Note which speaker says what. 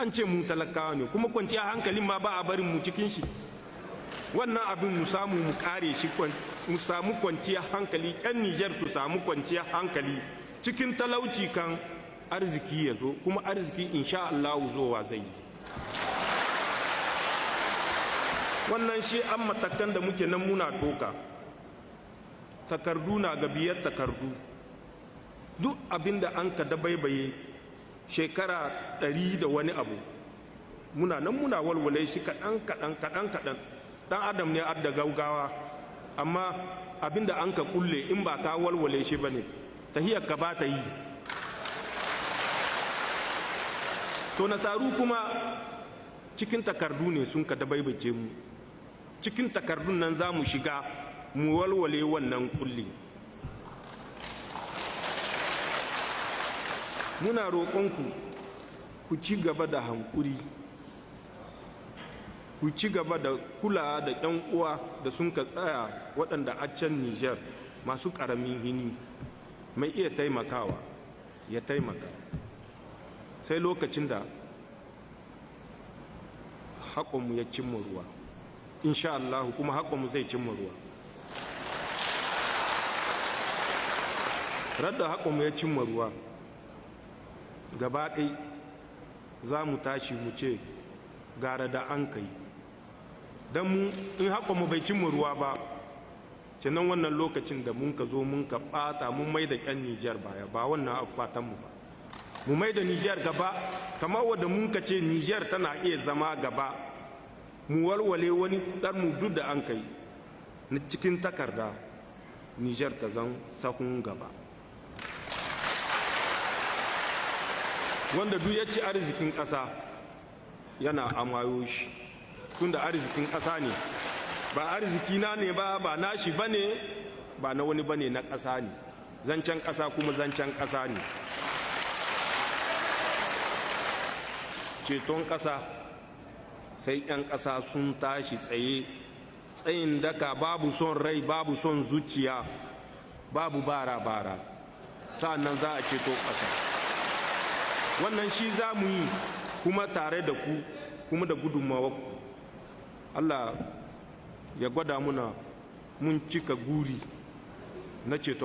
Speaker 1: an ce mu talakawa ne, kuma kwanciya hankalin ma ba a barin mu cikin shi. Wannan abin mu samu mu kare shi, mu samu kwanciya hankali, 'yan Nijar su samu kwanciya hankali cikin talauci, kan arziki ya zo, kuma arziki insha Allah zowa zai yi. Wannan shi an matakan da muke nan muna toka. Takardu na ga biyar takardu, duk abin da an ka dabaibaye shekara 100 da wani abu, muna nan muna walwale shi kaɗan. Dan adam ne adda gaugawa, amma abin da an ka kulle in ba ka walwale shi ba ne, tahiyar ka ba ta yi. To nasaru kuma cikin takardu ne sun ka dabaibace mu, cikin takardun nan za mu shiga mu walwale wannan kulli. Muna roƙonku ku ci gaba da hankuri, ku ci gaba da kula da 'yan uwa da sun ka tsaya waɗanda a can Nijar masu ƙaramin hini, mai iya taimakawa ya taimaka. Sai lokacin da haƙonmu ya cimma ruwa, insha Allah, kuma haƙonmu zai cimma ruwa. Radda haƙonmu ya cimma ruwa, gaba ɗai za mu tashi mu ce gara da an kai. Don mu in haƙonmu bai cimma ruwa ba, kenan wannan lokacin da mun ka zo mun ka ɓata, mun mai da 'yan Nijar baya, ba wannan afatanmu ba. Mu mai da Nijar gaba, kamar wadda mun ka ce Nijar tana iya zama gaba, mu walwale wani ɗan duk da an kai na cikin takarda, Nijar ta zan sahun gaba. Wanda duk ya ci arzikin ƙasa yana amayo shi, tunda arzikin ƙasa ne, ba arziki na ne ba, ba nashi ba ne, ba na wani ba ne, na ƙasa ne. Zancen ƙasa kuma zancen ƙasa ne. Ceton ƙasa sai 'yan ƙasa sun tashi tsaye, tsayin daka, babu son rai, babu son zuciya, babu bara-bara, sa'annan za a ceto ƙasa. Wannan shi za mu yi, kuma tare da ku, kuma da gudunmawarku. Allah ya gwada muna mun cika guri na ceton